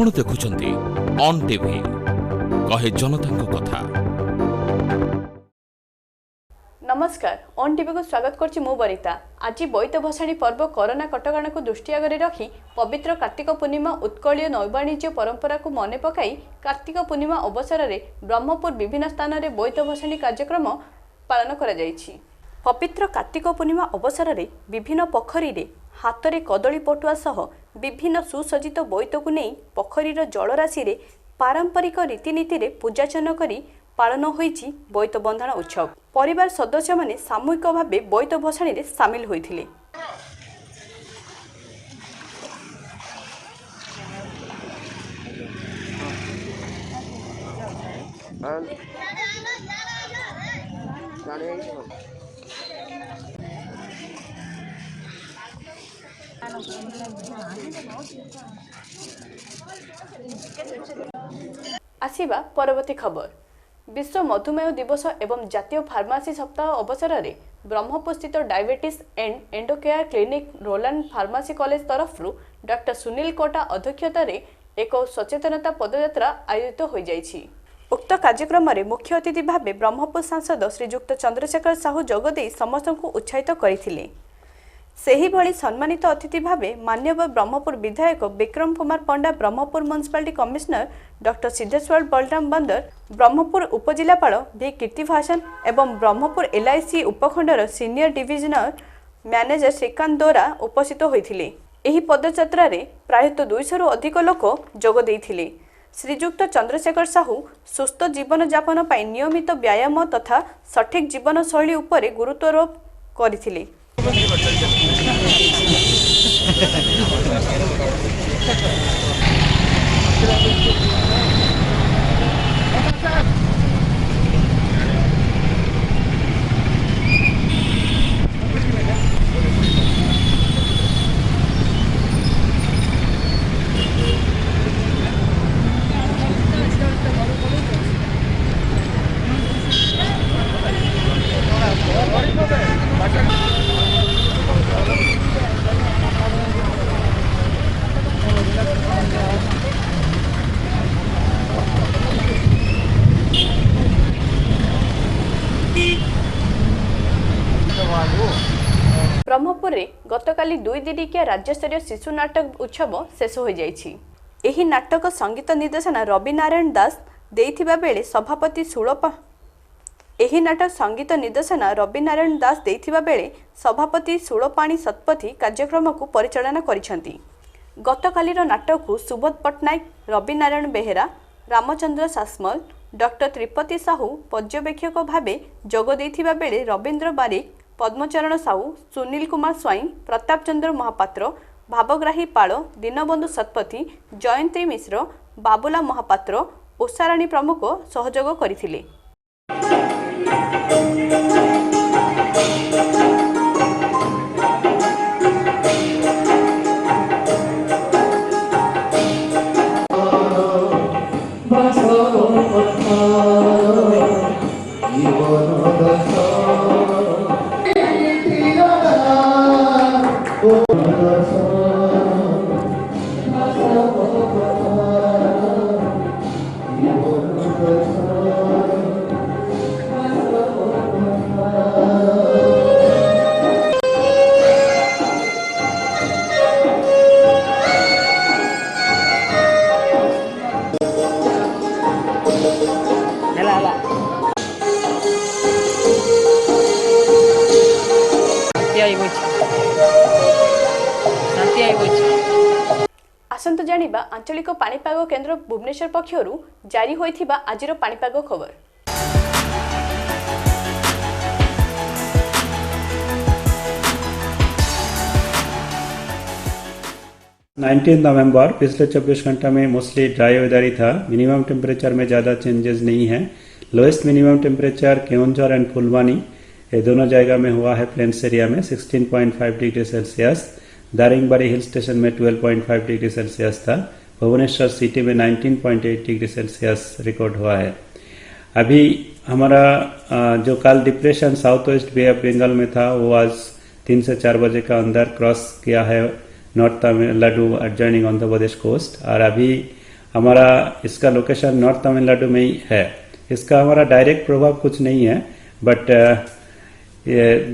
आपण देखुछन्ती on TV कहे जनता कथा। नमस्कार, ऑन टीवी को स्वागत करछि मु बरिता। आज बोईत भसाणी पर्व कोरोना कटकाणा को दृष्टि आगे रखी पवित्र कार्तिक पूर्णिमा उत्कलीय नैवाणिज्य परंपरा को मने पकाई कार्तिक पूर्णिमा अवसर में ब्रह्मपुर विभिन्न स्थान में बोईत भसाणी कार्यक्रम पालन करा जायछि। पवित्र कार्तिक पूर्णिमा अवसर में विभिन्न पोखरी रे हाथ में कदली पटुआ सह विभिन्न सुसज्जित बोईत को नहीं पोखरीर जलराशि रे पारंपरिक रीतिनीति रे पूजार्चना करी पालन होईछि बोईत बंधन उत्सव। परिवार सदस्य माने सामूहिक भाव बोईत भसाणी रे सामिल होइथिले। आसिबा परवर्ती खबर। विश्व मधुमेह दिवस एवं जातीय फार्मासी सप्ताह अवसर में ब्रह्मपुर स्थित diabetes and endocare clinic Roland pharmacy college तरफ डॉक्टर सुनील कोटा अध्यक्षता एक सचेतनता पदयात्रा आयोजित हो जाइछि। उक्त कार्यक्रम में मुख्य अतिथि भाव ब्रह्मपुर सांसद श्रीजुक्त चंद्रशेखर साहू जोगदे समस्त को उत्साहित करथिले। सेही भली सम्मानित अतिथि भावे माननीय ब्रह्मपुर विधायक Vikram Kumar Panda, Brahmapur municipality commissioner doctor Siddheswar Balaram Bandar, Brahmapur उपजिलापाल भी कीर्तिभाषण एवं ब्रह्मपुर एलआईसी उपखंडर senior divisional manager Srikanth Dora उपस्थित होइथिले। एही पदयात्रा रे प्रायतः 200 रु अधिक लोक जोग देइथिले। श्रीजुक्त चंद्रशेखर साहू सुस्थ जीवन यापन पाई नियमित व्यायाम तथा सठिक जीवन शैली उपरे गुरुत्वारोप करथिले। ब्रह्मपुर में गतकाली 2 दिनिकिया राज्यस्तरीय शिशु नाटक उत्सव शेष हो जाइछि। एही नाटक संगीत निर्देशना रवि नारायण दास देइथिबा बेले सभापति सुळपा एही नाटक संगीत निर्देशना रवि नारायण दास देइथिबा बेले सभापति सुळपाणी सतपथी कार्यक्रम को परिचालना करिसंती। गतकालीर नाटक को सुबोध पट्टनायक, रवि नारायण बेहेरा, रामचंद्र सासमल, डॉक्टर त्रिपति साहू पर्यवेक्षक भावे जोग देइथिबा बेले रवींद्र बारिक, पद्मचरण साहू, सुनील कुमार स्वाई, प्रताप चंद्र महापात्र, भावग्राही पाल, दीनबंधु सतपथी, जयंती मिश्र, बाबुला महापात्र, उषाराणी प्रमुख सहयोग करथिले। आसंत जानिबा आंचलिक पाणीपाग केन्द्र भुवनेश्वर पक्षरु जारी होइथिबा आजिर पाणीपाग खबर। 19 नवंबर पिछले 24 घंटा में मोस्टली ड्राई वेदर ही था। मिनिमम टेम्परेचर में ज़्यादा चेंजेस नहीं है। Lowest minimum temperature Keonjhar and Phulbani ये दोनों जगह में हुआ है। प्लेन्स एरिया में 16.5 degree Celsius, Daringbadi hill station में 12.5 डिग्री सेल्सियस था। भुवनेश्वर सिटी में 19.8 डिग्री सेल्सियस रिकॉर्ड हुआ है। अभी हमारा जो कल depression south west bay of Bengal में था वो आज 3 से 4 बजे का अंदर क्रॉस किया है north Tamil Nadu adjoining Andhra Pradesh coast. और अभी हमारा इसका लोकेशन नॉर्थ तमिलनाडु में ही है। इसका हमारा डायरेक्ट प्रभाव कुछ नहीं है, बट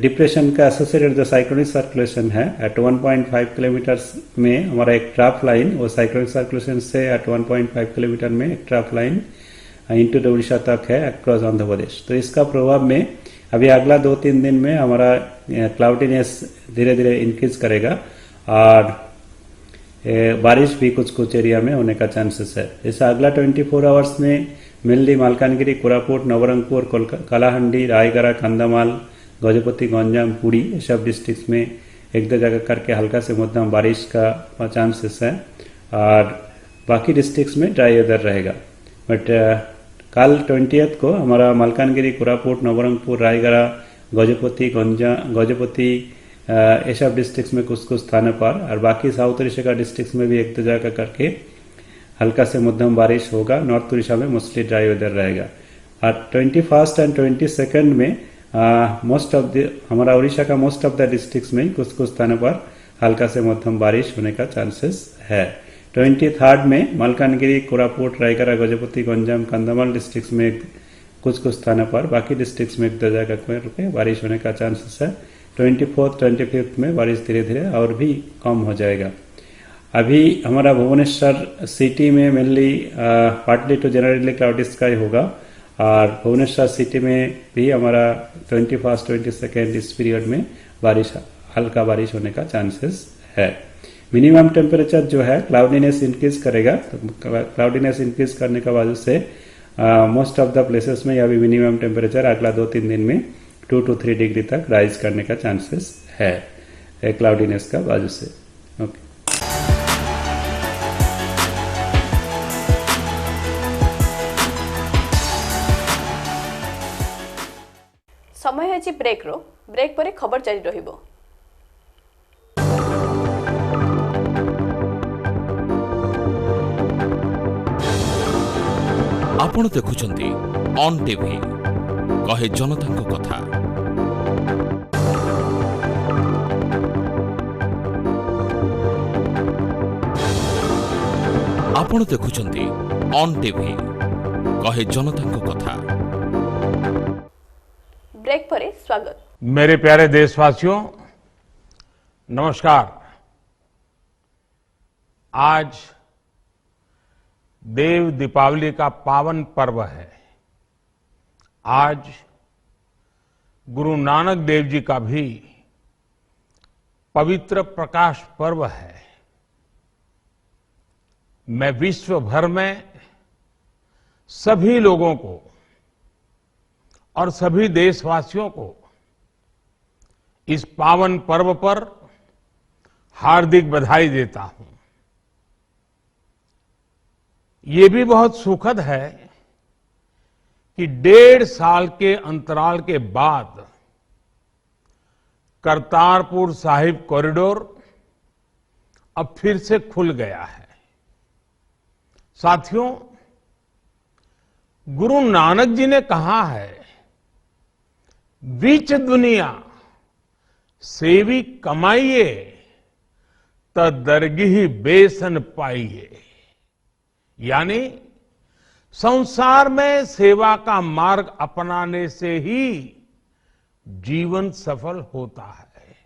डिप्रेशन का एसोसिएटेड जो साइक्लोनिक सर्कुलेशन है एट 1.5 किलोमीटर्स में हमारा एक ट्रफ लाइन, वो साइक्लोनिक सर्कुलेशन से एट 1.5 किलोमीटर में एक trough line into the Orissa तक है अक्रॉस आंध्र प्रदेश। तो इसका प्रभाव में अभी अगला 2-3 दिन में हमारा क्लाउडीनेस धीरे धीरे इंक्रीज करेगा और बारिश भी कुछ कुछ एरिया में होने का चांसेस है। जैसे अगला 24 आवर्स में मेनली मालकानगिरी, कोरापुट, नवरंगपुर, कलाहांडी, रायगढ़, कंधमाल, गजपति, गंजाम, पुरी, ये सब डिस्ट्रिक्ट में एक दो जगह करके हल्का से मध्यम बारिश का चांसेस है और बाकी डिस्ट्रिक्ट्स में ड्राई वेदर रहेगा। बट कल 20th को हमारा मालकानगिरी, कोरापुट, नवरंगपुर, रायगढ़, गजपति ये सब डिस्ट्रिक्ट्स में कुछ कुछ स्थानों पर और बाकी साउथ उड़ीसा का डिस्ट्रिक्ट्स में भी एक दो जगह करके हल्का से मध्यम बारिश होगा। नॉर्थ उड़ीसा में मोस्टली ड्राई वेदर रहेगा। और 21st एंड 22nd में मोस्ट ऑफ द हमारा उड़ीसा का मोस्ट ऑफ द डिस्ट्रिक्ट्स में कुछ कुछ स्थानों पर हल्का से मध्यम बारिश होने का चांसेस है। 23rd में मालकानगिरी, कोरापुट, रायगढ़, गजपति, गंजाम, कंधमाल डिस्ट्रिक्ट्स में कुछ कुछ स्थानों पर, बाकी डिस्ट्रिक्ट्स में एक दो जगह पे बारिश होने का चांसेस है। 24th, 25th में बारिश धीरे धीरे और भी कम हो जाएगा। अभी हमारा भुवनेश्वर सिटी में mainly partly to generally cloudy sky होगा और भुवनेश्वर सिटी में भी हमारा 21st, 22nd इस पीरियड में बारिश, हल्का बारिश होने का चांसेस है। मिनिमम टेम्परेचर जो है क्लाउडीनेस इंक्रीज करेगा, तो क्लाउडीनेस इंक्रीज करने का वजह से मोस्ट ऑफ द प्लेसेस में अभी मिनिमम टेम्परेचर अगला 2-3 दिन में 2 to 3 डिग्री तक राइज करने का चांसेस है क्लाउडीनेस का वजह से। ओके। समय है ब्रेक रो, ब्रेक पर खबर जारी रहिबो। आपण देखुछंती ऑन टीवी कहे जनता कथा। आपण देखुछंती ऑन टीवी कहे जनता कथा। ब्रेक पर स्वागत। मेरे प्यारे देशवासियों, नमस्कार। आज देव दीपावली का पावन पर्व है। आज गुरु नानक देव जी का भी पवित्र प्रकाश पर्व है। मैं विश्व भर में सभी लोगों को और सभी देशवासियों को इस पावन पर्व पर हार्दिक बधाई देता हूं। ये भी बहुत सुखद है कि 1.5 साल के अंतराल के बाद करतारपुर साहिब कॉरिडोर अब फिर से खुल गया है। साथियों, गुरु नानक जी ने कहा है, बीच दुनिया सेवी कमाइए त दरगिही बेसन पाइए। यानी संसार में सेवा का मार्ग अपनाने से ही जीवन सफल होता है।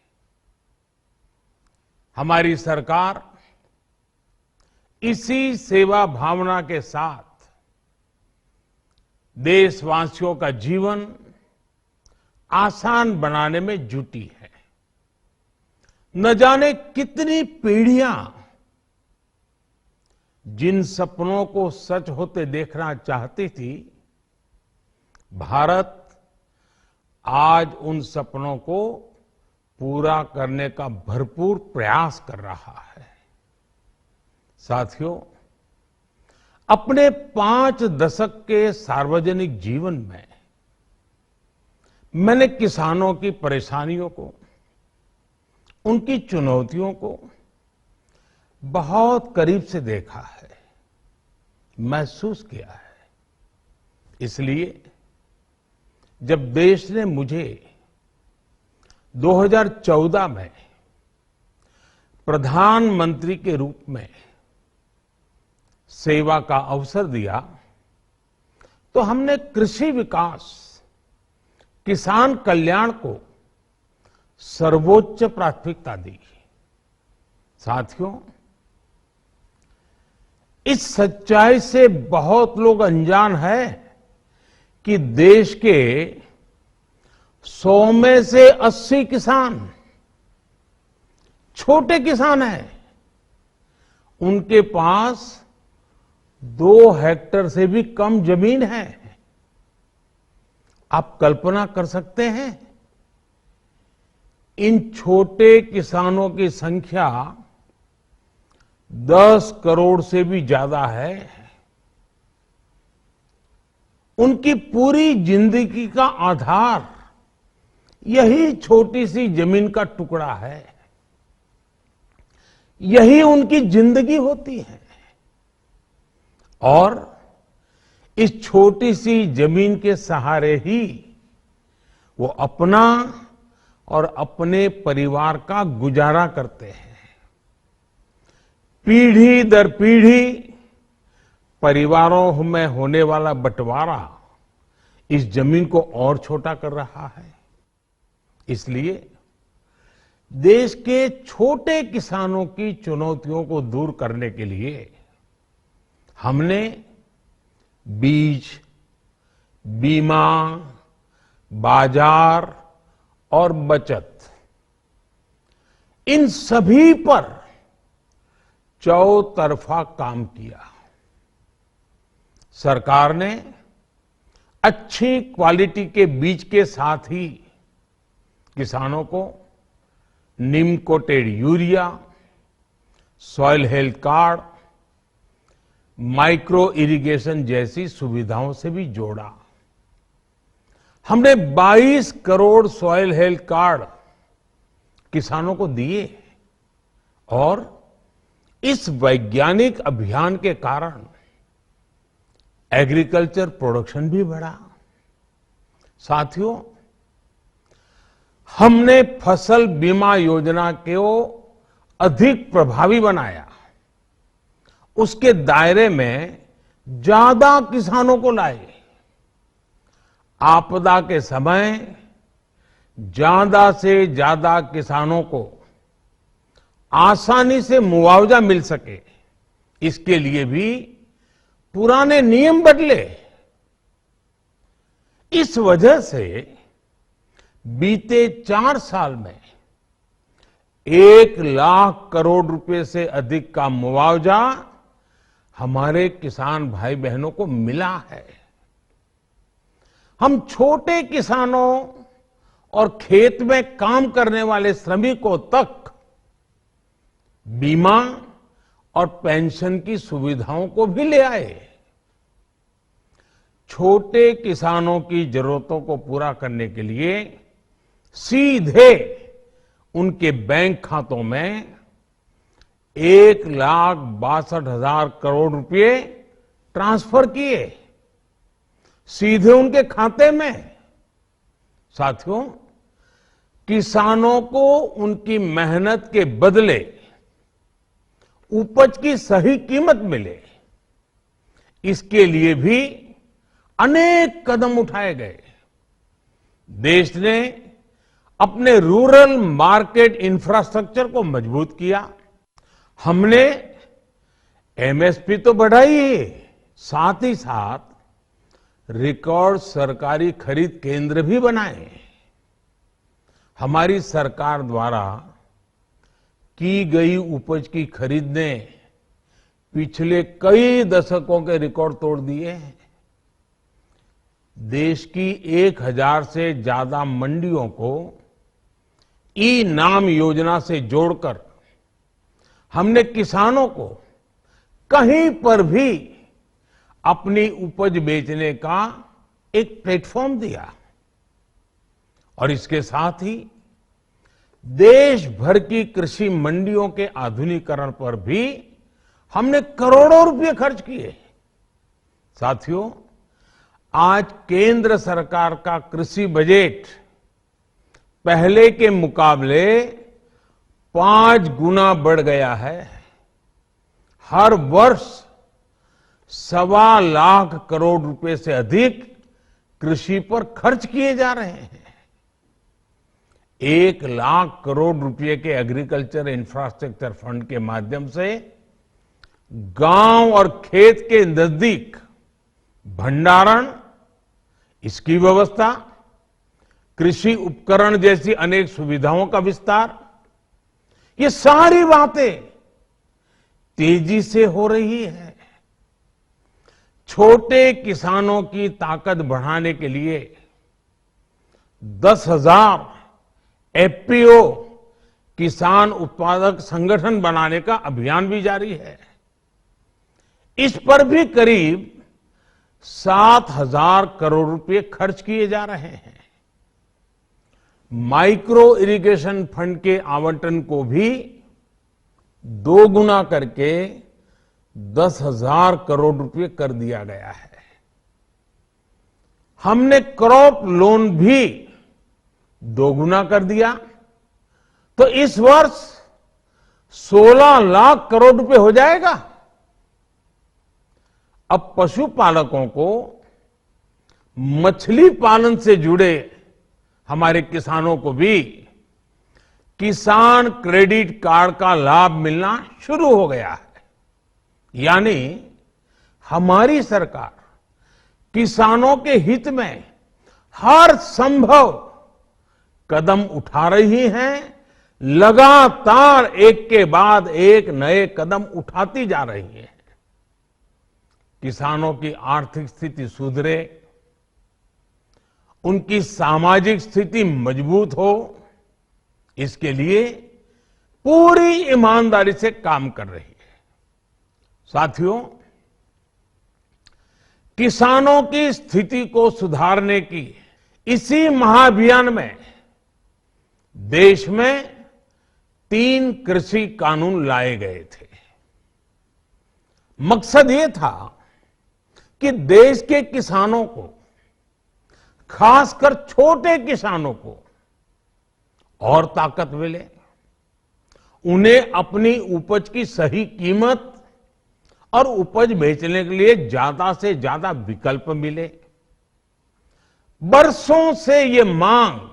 हमारी सरकार इसी सेवा भावना के साथ देशवासियों का जीवन आसान बनाने में जुटी है। न जाने कितनी पीढ़ियां जिन सपनों को सच होते देखना चाहती थी, भारत आज उन सपनों को पूरा करने का भरपूर प्रयास कर रहा है। साथियों, अपने 5 दशक के सार्वजनिक जीवन में मैंने किसानों की परेशानियों को, उनकी चुनौतियों को बहुत करीब से देखा है, महसूस किया है। इसलिए जब देश ने मुझे 2014 में प्रधानमंत्री के रूप में सेवा का अवसर दिया तो हमने कृषि विकास, किसान कल्याण को सर्वोच्च प्राथमिकता दी। साथियों, इस सच्चाई से बहुत लोग अनजान है कि देश के 100 में से 80 किसान छोटे किसान हैं। उनके पास 2 हेक्टेयर से भी कम जमीन है। आप कल्पना कर सकते हैं, इन छोटे किसानों की संख्या 10 करोड़ से भी ज्यादा है। उनकी पूरी जिंदगी का आधार यही छोटी सी जमीन का टुकड़ा है। यही उनकी जिंदगी होती है। और इस छोटी सी जमीन के सहारे ही वो अपना और अपने परिवार का गुजारा करते हैं। पीढ़ी दर पीढ़ी परिवारों में होने वाला बंटवारा इस जमीन को और छोटा कर रहा है। इसलिए देश के छोटे किसानों की चुनौतियों को दूर करने के लिए हमने बीज, बीमा, बाजार और बचत, इन सभी पर चौतरफा काम किया। सरकार ने अच्छी क्वालिटी के बीज के साथ ही किसानों को neem coated urea, soil health card, micro irrigation जैसी सुविधाओं से भी जोड़ा। हमने 22 करोड़ सॉइल हेल्थ कार्ड किसानों को दिए और इस वैज्ञानिक अभियान के कारण एग्रीकल्चर प्रोडक्शन भी बढ़ा। साथियों, हमने फसल बीमा योजना को अधिक प्रभावी बनाया। उसके दायरे में ज्यादा किसानों को लाए। आपदा के समय ज्यादा से ज्यादा किसानों को आसानी से मुआवजा मिल सके, इसके लिए भी पुराने नियम बदले। इस वजह से बीते 4 साल में 1 लाख करोड़ रुपए से अधिक का मुआवजा हमारे किसान भाई बहनों को मिला है। हम छोटे किसानों और खेत में काम करने वाले श्रमिकों तक बीमा और पेंशन की सुविधाओं को भी ले आए। छोटे किसानों की जरूरतों को पूरा करने के लिए सीधे उनके बैंक खातों में 1,62,000 करोड़ रुपए ट्रांसफर किए, सीधे उनके खाते में। साथियों, किसानों को उनकी मेहनत के बदले उपज की सही कीमत मिले, इसके लिए भी अनेक कदम उठाए गए। देश ने अपने रूरल मार्केट इंफ्रास्ट्रक्चर को मजबूत किया। हमने एमएसपी तो बढ़ाई है, साथ ही साथ रिकॉर्ड सरकारी खरीद केंद्र भी बनाए। हमारी सरकार द्वारा की गई उपज की खरीद ने पिछले कई दशकों के रिकॉर्ड तोड़ दिए हैं। देश की 1000 से ज्यादा मंडियों को ई नाम योजना से जोड़कर हमने किसानों को कहीं पर भी अपनी उपज बेचने का एक प्लेटफॉर्म दिया। और इसके साथ ही देश भर की कृषि मंडियों के आधुनिकीकरण पर भी हमने करोड़ों रुपए खर्च किए। साथियों, आज केंद्र सरकार का कृषि बजट पहले के मुकाबले 5 गुना बढ़ गया है। हर वर्ष 1.25 करोड़ रुपए से अधिक कृषि पर खर्च किए जा रहे हैं। 1 लाख करोड़ रुपए के एग्रीकल्चर इंफ्रास्ट्रक्चर फंड के माध्यम से गांव और खेत के नजदीक भंडारण, इसकी व्यवस्था, कृषि उपकरण जैसी अनेक सुविधाओं का विस्तार, ये सारी बातें तेजी से हो रही है। छोटे किसानों की ताकत बढ़ाने के लिए 10,000 एफपीओ किसान उत्पादक संगठन बनाने का अभियान भी जारी है। इस पर भी करीब 7,000 करोड़ रुपए खर्च किए जा रहे हैं। माइक्रो इरिगेशन फंड के आवंटन को भी 2 गुना करके 10,000 करोड़ रुपए कर दिया गया है। हमने क्रॉप लोन भी 2 गुना कर दिया, तो इस वर्ष 16 लाख करोड़ रुपए हो जाएगा। अब पशुपालकों को मछली पालन से जुड़े हमारे किसानों को भी किसान क्रेडिट कार्ड का लाभ मिलना शुरू हो गया है। यानी हमारी सरकार किसानों के हित में हर संभव कदम उठा रही है, लगातार एक के बाद एक नए कदम उठाती जा रही है। किसानों की आर्थिक स्थिति सुधरे, उनकी सामाजिक स्थिति मजबूत हो, इसके लिए पूरी ईमानदारी से काम कर रही है। साथियों, किसानों की स्थिति को सुधारने की इसी महाअभियान में देश में 3 कृषि कानून लाए गए थे। मकसद ये था कि देश के किसानों को, खासकर छोटे किसानों को और ताकत मिले, उन्हें अपनी उपज की सही कीमत और उपज बेचने के लिए ज्यादा से ज्यादा विकल्प मिले। बरसों से ये मांग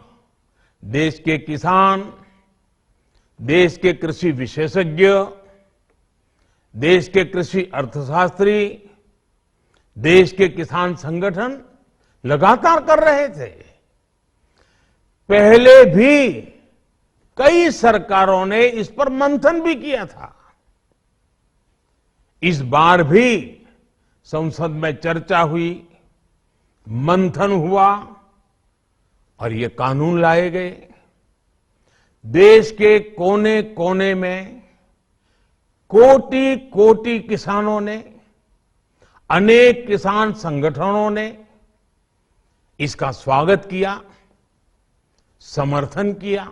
देश के किसान, देश के कृषि विशेषज्ञ, देश के कृषि अर्थशास्त्री, देश के किसान संगठन लगातार कर रहे थे। पहले भी कई सरकारों ने इस पर मंथन भी किया था। इस बार भी संसद में चर्चा हुई, मंथन हुआ और ये कानून लाए गए। देश के कोने कोने में कोटि कोटि किसानों ने, अनेक किसान संगठनों ने इसका स्वागत किया, समर्थन किया।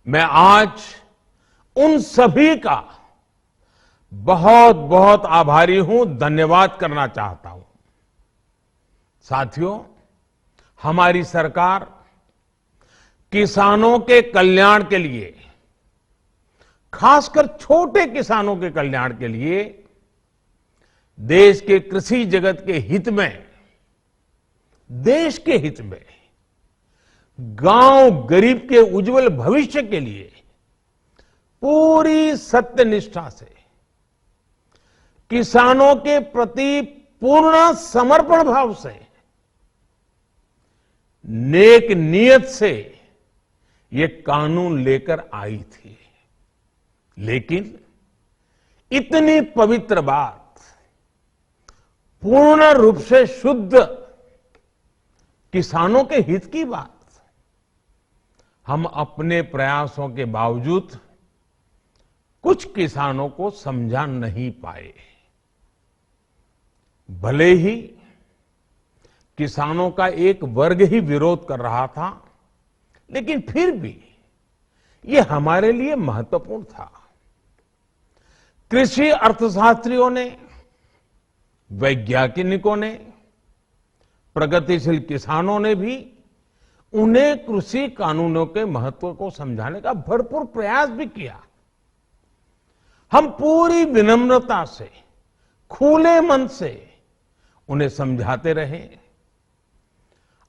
मैं आज उन सभी का बहुत बहुत आभारी हूं, धन्यवाद करना चाहता हूं। साथियों, हमारी सरकार किसानों के कल्याण के लिए, खासकर छोटे किसानों के कल्याण के लिए, देश के कृषि जगत के हित में, देश के हित में, गांव गरीब के उज्जवल भविष्य के लिए पूरी सत्यनिष्ठा से, किसानों के प्रति पूर्ण समर्पण भाव से, नेक नियत से ये कानून लेकर आई थी। लेकिन इतनी पवित्र बात, पूर्ण रूप से शुद्ध किसानों के हित की बात, हम अपने प्रयासों के बावजूद कुछ किसानों को समझा नहीं पाए। भले ही किसानों का एक वर्ग ही विरोध कर रहा था, लेकिन फिर भी ये हमारे लिए महत्वपूर्ण था। कृषि अर्थशास्त्रियों ने, वैज्ञानिकों ने, प्रगतिशील किसानों ने भी उन्हें कृषि कानूनों के महत्व को समझाने का भरपूर प्रयास भी किया। हम पूरी विनम्रता से, खुले मन से उन्हें समझाते रहे।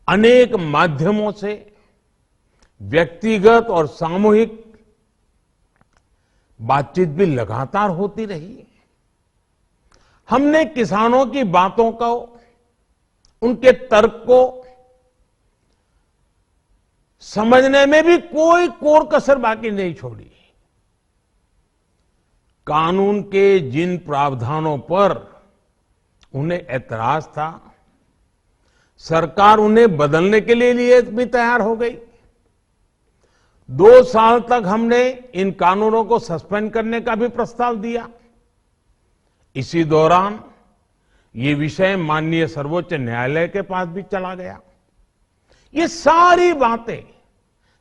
अनेक माध्यमों से व्यक्तिगत और सामूहिक बातचीत भी लगातार होती रही। हमने किसानों की बातों को, उनके तर्क को समझने में भी कोई कोर कसर बाकी नहीं छोड़ी। कानून के जिन प्रावधानों पर उन्हें ऐतराज था, सरकार उन्हें बदलने के लिए भी तैयार हो गई। 2 साल तक हमने इन कानूनों को सस्पेंड करने का भी प्रस्ताव दिया। इसी दौरान ये विषय माननीय सर्वोच्च न्यायालय के पास भी चला गया। ये सारी बातें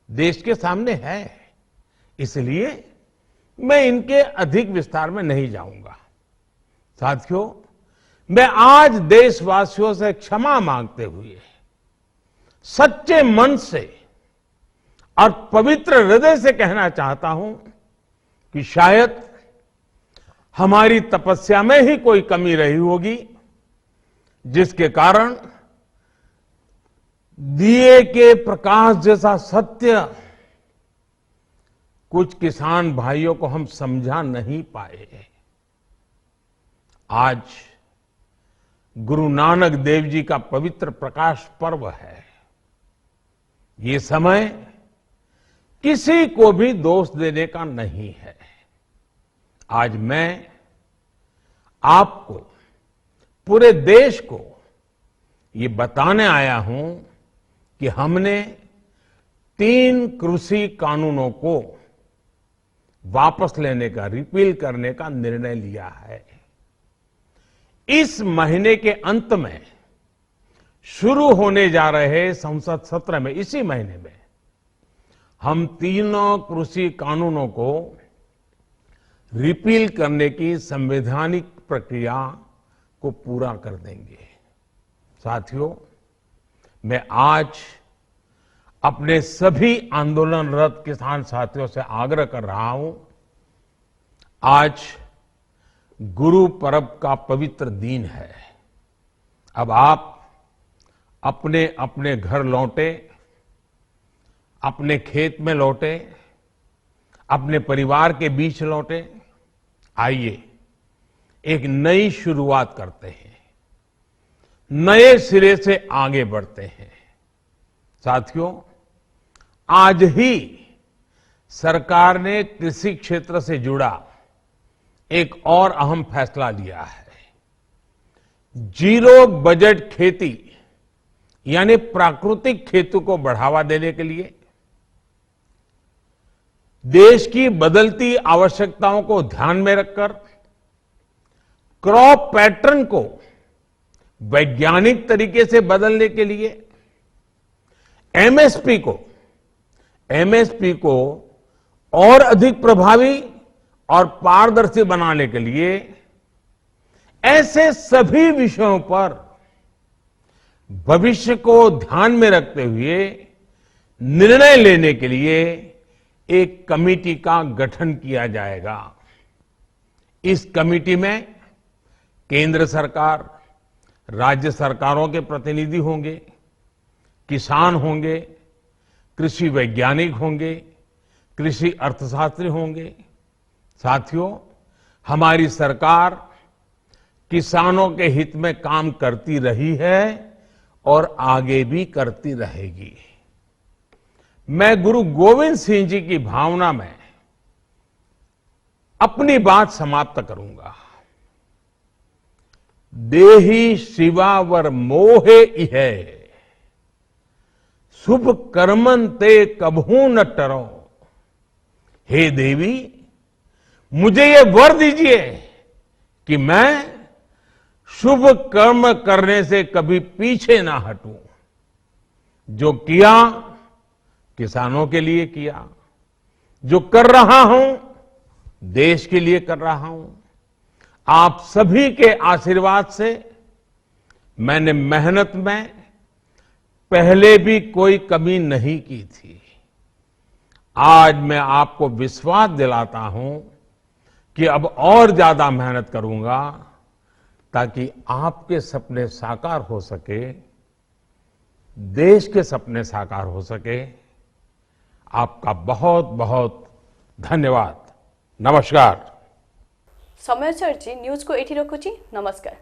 देश के सामने है, इसलिए मैं इनके अधिक विस्तार में नहीं जाऊंगा। साथियों, मैं आज देशवासियों से क्षमा मांगते हुए सच्चे मन से और पवित्र हृदय से कहना चाहता हूं कि शायद हमारी तपस्या में ही कोई कमी रही होगी, जिसके कारण दिए के प्रकाश जैसा सत्य कुछ किसान भाइयों को हम समझा नहीं पाए। आज गुरु नानक देव जी का पवित्र प्रकाश पर्व है। ये समय किसी को भी दोष देने का नहीं है। आज मैं आपको, पूरे देश को ये बताने आया हूं कि हमने 3 कृषि कानूनों को वापस लेने का, रिपील करने का निर्णय लिया है। इस महीने के अंत में शुरू होने जा रहे संसद सत्र में, इसी महीने में, हम 3 कृषि कानूनों को रिपील करने की संवैधानिक प्रक्रिया को पूरा कर देंगे। साथियों, मैं आज अपने सभी आंदोलनरत किसान साथियों से आग्रह कर रहा हूं, आज गुरु पर्व का पवित्र दिन है। अब आप अपने अपने घर लौटे, अपने खेत में लौटे, अपने परिवार के बीच लौटे। आइए एक नई शुरुआत करते हैं, नए सिरे से आगे बढ़ते हैं। साथियों, आज ही सरकार ने कृषि क्षेत्र से जुड़ा एक और अहम फैसला लिया है। जीरो बजट खेती यानी प्राकृतिक खेती को बढ़ावा देने के लिए, देश की बदलती आवश्यकताओं को ध्यान में रखकर क्रॉप पैटर्न को वैज्ञानिक तरीके से बदलने के लिए एमएसपी को और अधिक प्रभावी और पारदर्शी बनाने के लिए, ऐसे सभी विषयों पर भविष्य को ध्यान में रखते हुए निर्णय लेने के लिए एक कमेटी का गठन किया जाएगा। इस कमेटी में केंद्र सरकार, राज्य सरकारों के प्रतिनिधि होंगे, किसान होंगे, कृषि वैज्ञानिक होंगे, कृषि अर्थशास्त्री होंगे। साथियों, हमारी सरकार किसानों के हित में काम करती रही है और आगे भी करती रहेगी। मैं गुरु गोविंद सिंह जी की भावना में अपनी बात समाप्त करूंगा। देहि शिवावर मोहे इहे, शुभ कर्मन ते कबहू न टरो। हे देवी, मुझे ये वर दीजिए कि मैं शुभ कर्म करने से कभी पीछे ना हटूं। जो किया किसानों के लिए किया, जो कर रहा हूं देश के लिए कर रहा हूं। आप सभी के आशीर्वाद से मैंने मेहनत में पहले भी कोई कमी नहीं की थी। आज मैं आपको विश्वास दिलाता हूं कि अब और ज्यादा मेहनत करूंगा, ताकि आपके सपने साकार हो सके, देश के सपने साकार हो सके। आपका बहुत बहुत धन्यवाद। नमस्कार। समय चर्ची न्यूज को एठी रखुची। नमस्कार।